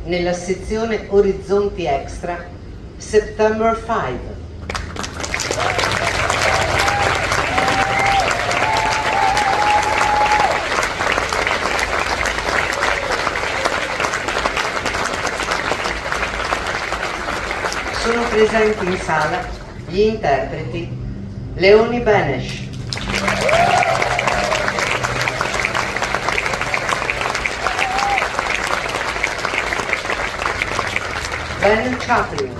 nella sezione Orizzonti Extra September 5. Sono presenti in sala gli interpreti Leonie Benesch, Chaplin,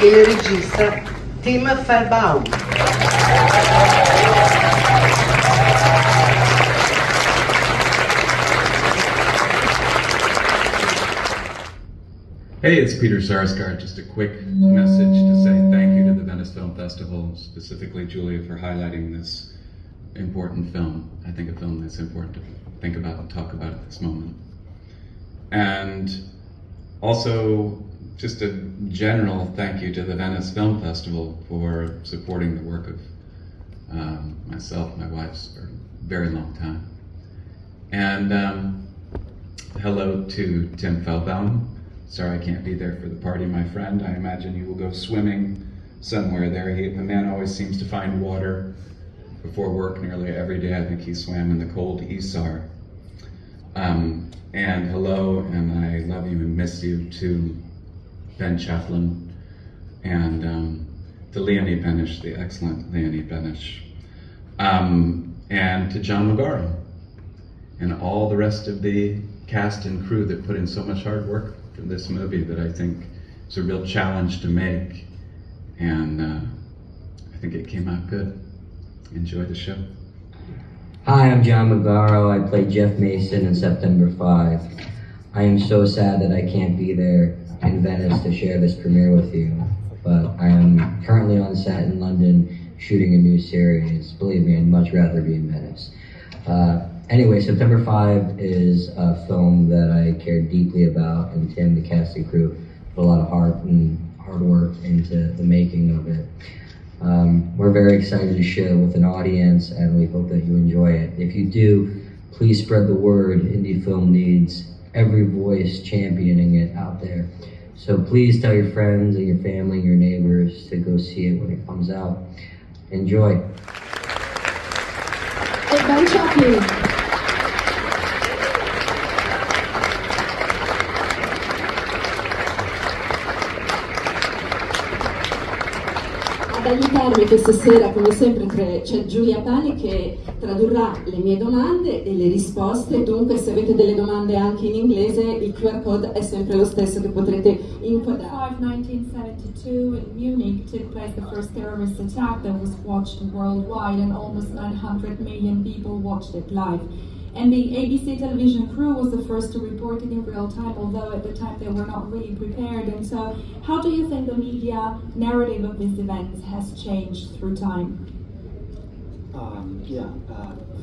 il regista Tim Fehlbaum. Hey, it's Peter Sarsgaard. Just a quick message to say thank you to the Venice Film Festival, specifically Julia, for highlighting this important film. I think a film that's important to think about and talk about at this moment. And also, just a general thank you to the Venice Film Festival for supporting the work of myself, my wife's, for a very long time. And hello to Tim Fehlbaum. Sorry I can't be there for the party, my friend. I imagine you will go swimming somewhere there. The man always seems to find water before work nearly every day. I think he swam in the cold Isar. And hello, and I love you and miss you to Ben Chaplin and to Leonie Benesch, the excellent Leonie Benesch. And to John Magaro and all the rest of the cast and crew that put in so much hard work for this movie that I think is a real challenge to make, and I think it came out good. Enjoy the show. Hi, I'm John Magaro. I play Jeff Mason in September 5. I am so sad that I can't be there in Venice to share this premiere with you, but I am currently on set in London shooting a new series. Believe me, I'd much rather be in Venice. Anyway, September 5 is a film that I care deeply about, and Tim, the cast and crew, put a lot of heart and hard work into the making of it. We're very excited to share with an audience, and we hope that you enjoy it. If you do, please spread the word. Indie film needs every voice championing it out there. So please tell your friends and your family and your neighbors to go see it when it comes out. Enjoy. Ben Chaplin. Ad aiutarmi questa sera, come sempre, c'è Giulia Pani che tradurrà le mie domande e le risposte. Dunque, se avete delle domande anche in inglese, il QR code è sempre lo stesso che potrete inquadrare. 1972 in Munich took place the first terrorist attack that was watched worldwide, and almost 900 million people watched it live. And the ABC television crew was the first to report it in real time, although at the time they were not really prepared. And so, how do you think the media narrative of these events has changed through time?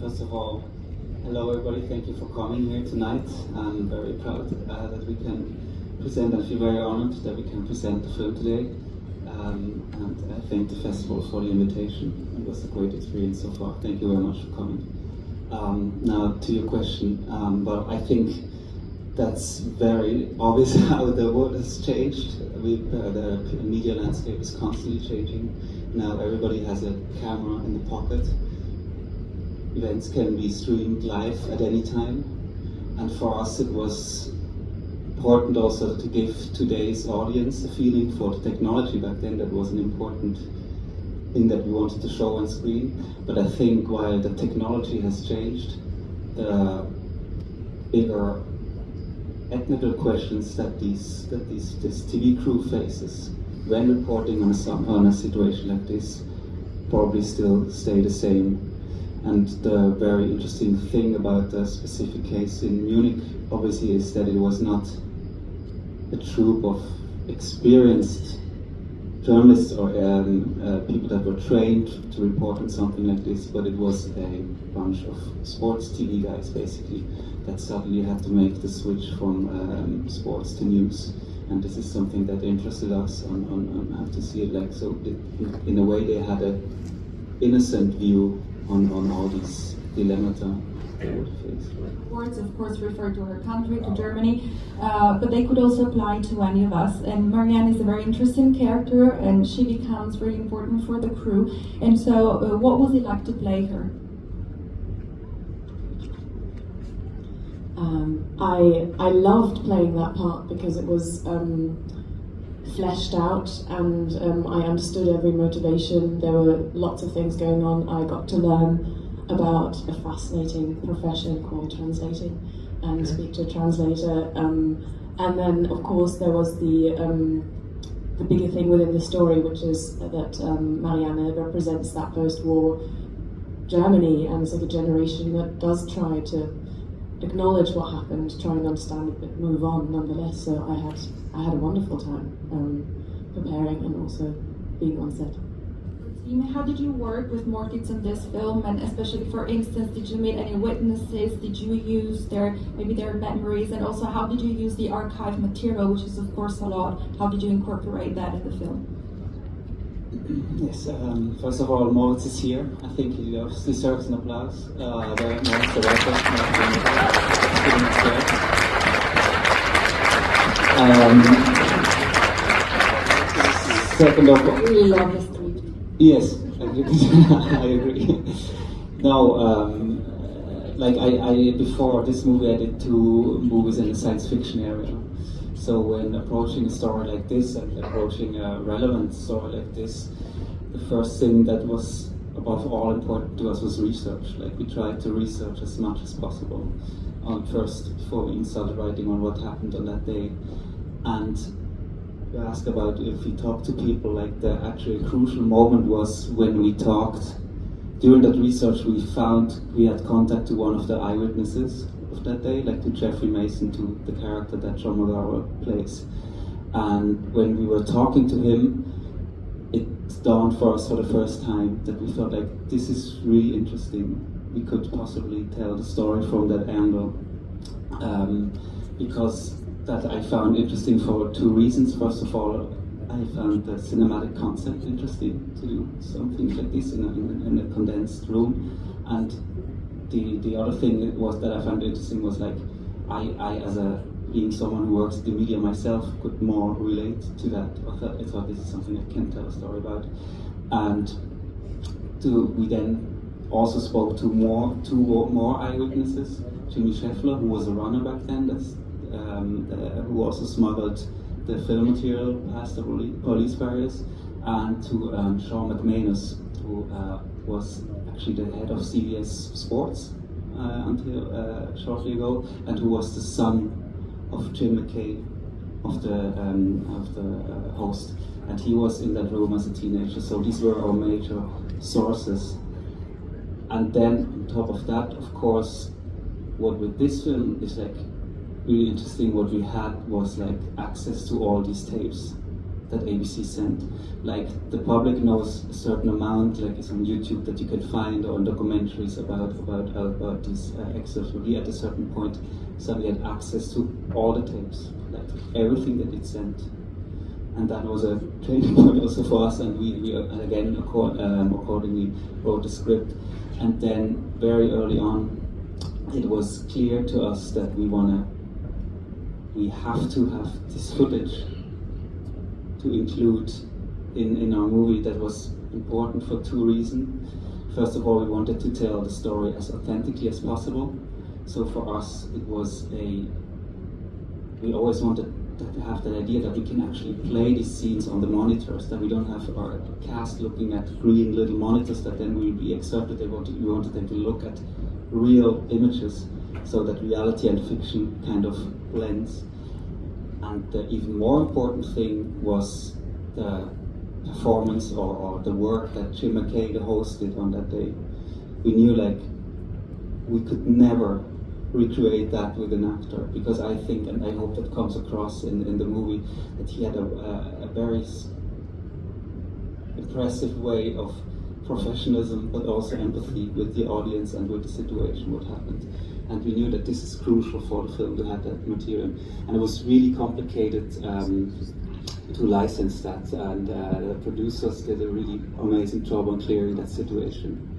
First of all, hello everybody, thank you for coming here tonight. I'm very proud that we can present, I feel very honored that we can present the film today. And I thank the festival for the invitation. It was a great experience so far. Thank you very much for coming. Now to your question, well, I think that's very obvious how the world has changed. The media landscape is constantly changing. Now everybody has a camera in the pocket. Events can be streamed live at any time. And for us it was important also to give today's audience a feeling for the technology. Back then that was an important thing that we wanted to show on screen. But I think while the technology has changed, the bigger technical questions that this TV crew faces when reporting on a situation like this probably still stay the same. And the very interesting thing about the specific case in Munich obviously is that it was not a troupe of experienced journalists or people that were trained to report on something like this, but it was a bunch of sports TV guys basically that suddenly had to make the switch from sports to news. And this is something that interested us on how to see it like. So in a way they had a innocent view on all these dilemmata they would face. Words, of course, refer to her country, to Germany, but they could also apply to any of us. And Marianne is a very interesting character, and she becomes really important for the crew. And so, what was it like to play her? I loved playing that part because it was fleshed out, and I understood every motivation. There were lots of things going on. I got to learn about a fascinating profession called translating and speak to a translator. And then, of course, there was the bigger thing within the story, which is that Marianne represents that post-war Germany, and it's like a generation that does try to acknowledge what happened, try and understand it, but move on nonetheless. So I had a wonderful time preparing and also being on set. How did you work with Moritz on this film, and especially, for instance, did you meet any witnesses? Did you use their memories, and also how did you use the archive material, which is of course a lot? How did you incorporate that in the film? Yes, first of all, Moritz is here. I think he deserves an applause. Moritz, the writer, second of all, We love the street. yes, I agree. Now, like I before this movie, I did 2 movies in the science fiction area. So when approaching a story like this and approaching a relevant story like this, the first thing that was above all important to us was research. Like, we tried to research as much as possible first before we started writing on what happened on that day. And you ask about if we talked to people, like the actual crucial moment was when we talked. During that research, we found we had contact to one of the eyewitnesses of that day, like to Jeffrey Mason, to the character that John Magaro plays. And when we were talking to him, it dawned for us for the first time that we felt like this is really interesting. We could possibly tell the story from that angle. Because that I found interesting for 2 reasons. First of all, I found the cinematic concept interesting, to do something like this in a condensed room. And the other thing was that I found interesting was, like, I as being someone who works in the media myself, could more relate to that. I thought this is something I can tell a story about. And we then also spoke to 2 more eyewitnesses. Jimmy Scheffler, who was a runner back then, who also smuggled the film material past the police barriers, and to Sean McManus, who was actually the head of CBS Sports until shortly ago, and who was the son of Jim McKay, of the host, and he was in that room as a teenager. So these were our major sources. And then on top of that, of course, what with this film is like really interesting, what we had was like access to all these tapes that ABC sent. Like, the public knows a certain amount, like it's on YouTube that you can find, or on documentaries about these excerpts. But we at a certain point suddenly had access to all the tapes, like everything that it sent. And that was a training point also for us, and we again accordingly wrote the script. And then very early on, it was clear to us that we have to have this footage to include in our movie. That was important for 2 reasons. First of all, we wanted to tell the story as authentically as possible. So for us, it was we always wanted to have that idea that we can actually play these scenes on the monitors, that we don't have our cast looking at green little monitors that then will be excerpted. We wanted them to look at real images, so that reality and fiction kind of blends. And the even more important thing was the performance or the work that Jim McKay, the host, did on that day. We knew, like, we could never recreate that with an actor, because I think, and I hope that comes across in the movie, that he had a very impressive way of professionalism, but also empathy with the audience and with the situation, what happened. And we knew that this is crucial for the film to have that material. And it was really complicated license that, and the producers did a really amazing job on clearing that situation.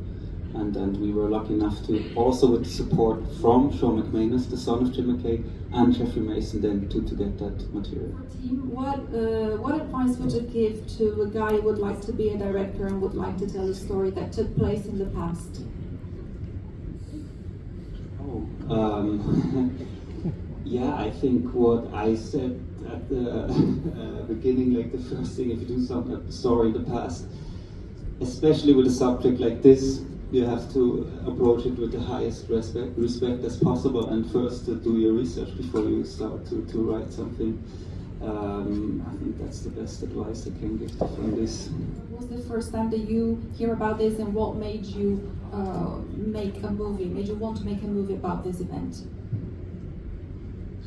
And we were lucky enough to, also with support from Sean McManus, the son of Jim McKay, and Jeffrey Mason, then to get that material. What advice would you give to a guy who would like to be a director and would like to tell a story that took place in the past? Yeah, I think what I said at the beginning, like the first thing, if you do a story in the past, especially with a subject like this, you have to approach it with the highest respect as possible, and first do your research before you start to write something. I think that's the best advice I can give from this. What was the first time that you hear about this, and what made you make a movie, made you want to make a movie about this event?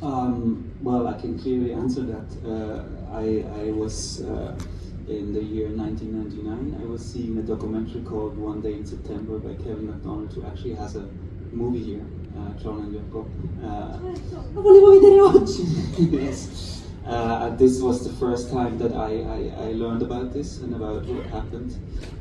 Well, I can clearly answer that. I was in the year 1999, I was seeing a documentary called One Day in September by Kevin MacDonald, who actually has a movie here, John and Jacob. Lo volevo vedere oggi. Yes. This was the first time that I learned about this and about what happened.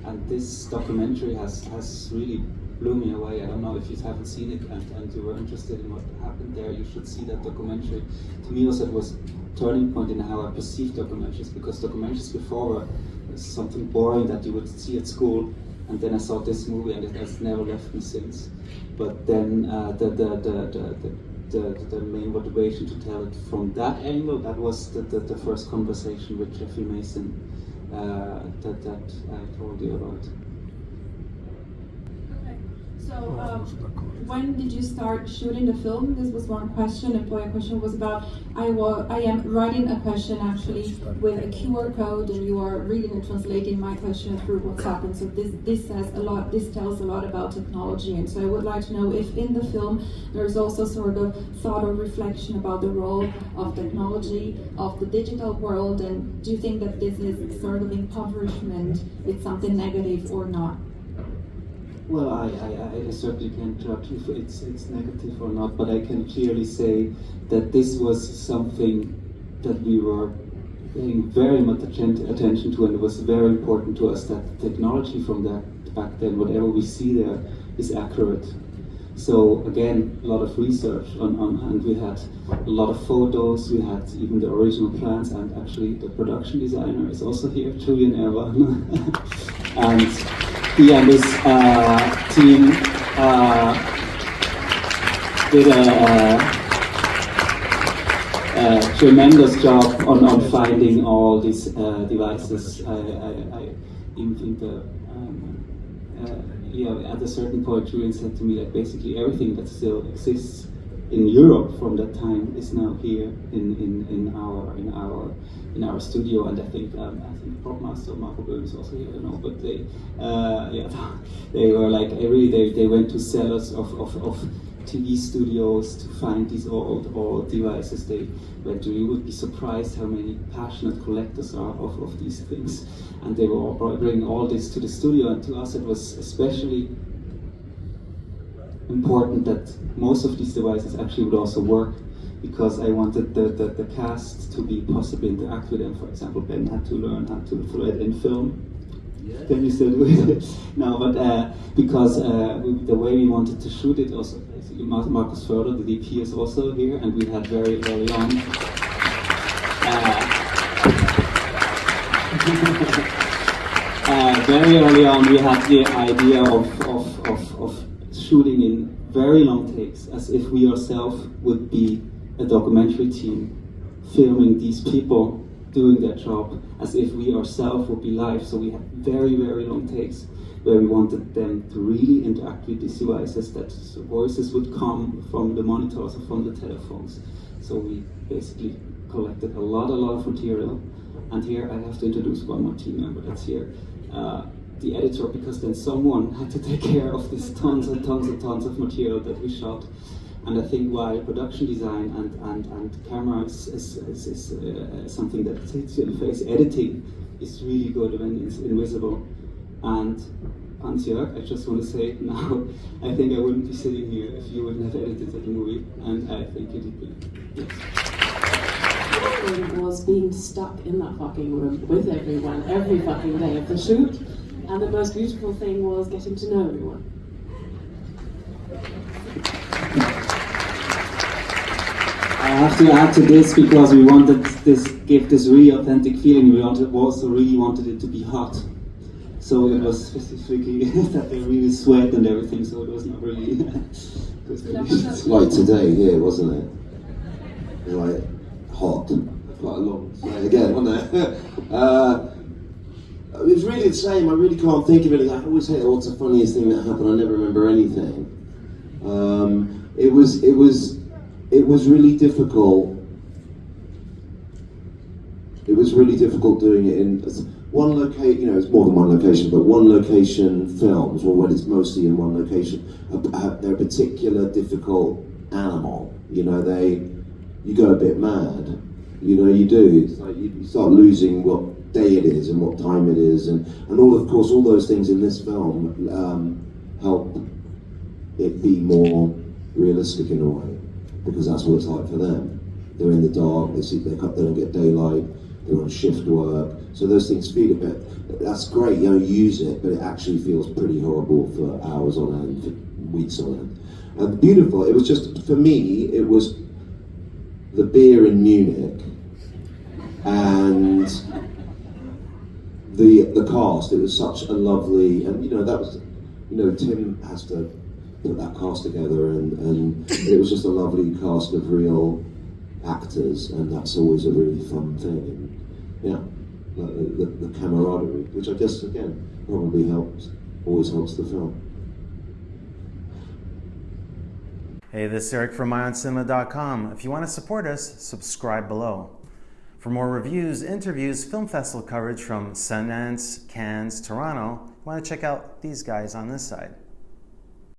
And this documentary has really blew me away. I don't know if you haven't seen it and you were interested in what happened there, you should see that documentary. To me also it was a turning point in how I perceived documentaries, because documentaries before were something boring that you would see at school, and then I saw this movie and it has never left me since. But then the main motivation to tell it from that angle, that was the first conversation with Jeffrey Mason that I told you about. So, when did you start shooting the film? This was one question. And a question was about, I am writing a question actually with a QR code, and you are reading and translating my question through WhatsApp. And so this says a lot. This tells a lot about technology. And so I would like to know if in the film there is also sort of thought or reflection about the role of technology, of the digital world, and do you think that this is sort of impoverishment? It's something negative or not? Well, I certainly can't judge if it's negative or not, but I can clearly say that this was something that we were paying very much attention to, and it was very important to us that the technology from that back then, whatever we see there, is accurate. So again, a lot of research and we had a lot of photos, we had even the original plans, and actually the production designer is also here, Julian R. And he and his team did a tremendous job on finding all these devices. I even think at a certain point, Julian said to me that basically everything that still exists in Europe from that time is now here in our studio, and I think prop master Marco is also here. I don't know, but they were like they went to cellars of TV studios to find these old devices. They went to. You would be surprised how many passionate collectors are of these things, and they were all bringing all this to the studio. And to us, it was especially important that most of these devices actually would also work, because I wanted the cast to be possibly interact with them. For example, Ben had to learn how to thread in film. Yes. Can you still do it? No, but because the way we wanted to shoot it also, Markus Forderer, the DP, is also here, and we had very early on we had the idea of shooting in very long takes, as if we ourselves would be a documentary team filming these people doing their job, as if we ourselves would be live. So we had very, very long takes where we wanted them to really interact with these devices, that voices would come from the monitors or from the telephones. So we basically collected a lot of material. And here I have to introduce one more team member that's here. The editor, because then someone had to take care of this tons of material that we shot. And I think while production design and camera is something that hits you in the face, editing is really good when it's invisible. And Hansjorg, I just want to say now, I think I wouldn't be sitting here if you wouldn't have edited that movie, and I think you did good. Yes. thing was being stuck in that fucking room with everyone every fucking day of the shoot. And the most beautiful thing was getting to know everyone. I have to add to this because we wanted give this really authentic feeling. We also really wanted it to be hot. So it was tricky that they really sweat and everything, so it was not really good conditions. Like today here, wasn't it? It was like hot, quite a long day again, wasn't it? It was really the same. I really can't think of anything. I always say, "Oh, what's the funniest thing that happened?" I never remember anything. It was really difficult. It was really difficult doing it in one location. You know, it's more than one location, but one location films, or when it's mostly in one location, they're a particular difficult animal. You know, you go a bit mad. You know, you do. It's like you start losing what day it is and what time it is, and of course all those things in this film help it be more realistic in a way, because that's what it's like for them. They're in the dark. They don't get daylight. They're on shift work, so those things feel a bit. That's great, you know, use it, but it actually feels pretty horrible for hours on end, for weeks on end. And beautiful. It was just, for me, it was the beer in Munich and the cast. It was such a lovely, and you know, that was, you know, Tim has to put that cast together, and it was just a lovely cast of real actors, and that's always a really fun thing. Yeah, the camaraderie, which I guess again probably always helps the film. Hey, this is Eric from IONCINEMA.com. If you want to support us, subscribe below. For more reviews, interviews, film festival coverage from Sundance, Cannes, Toronto, you want to check out these guys on this side.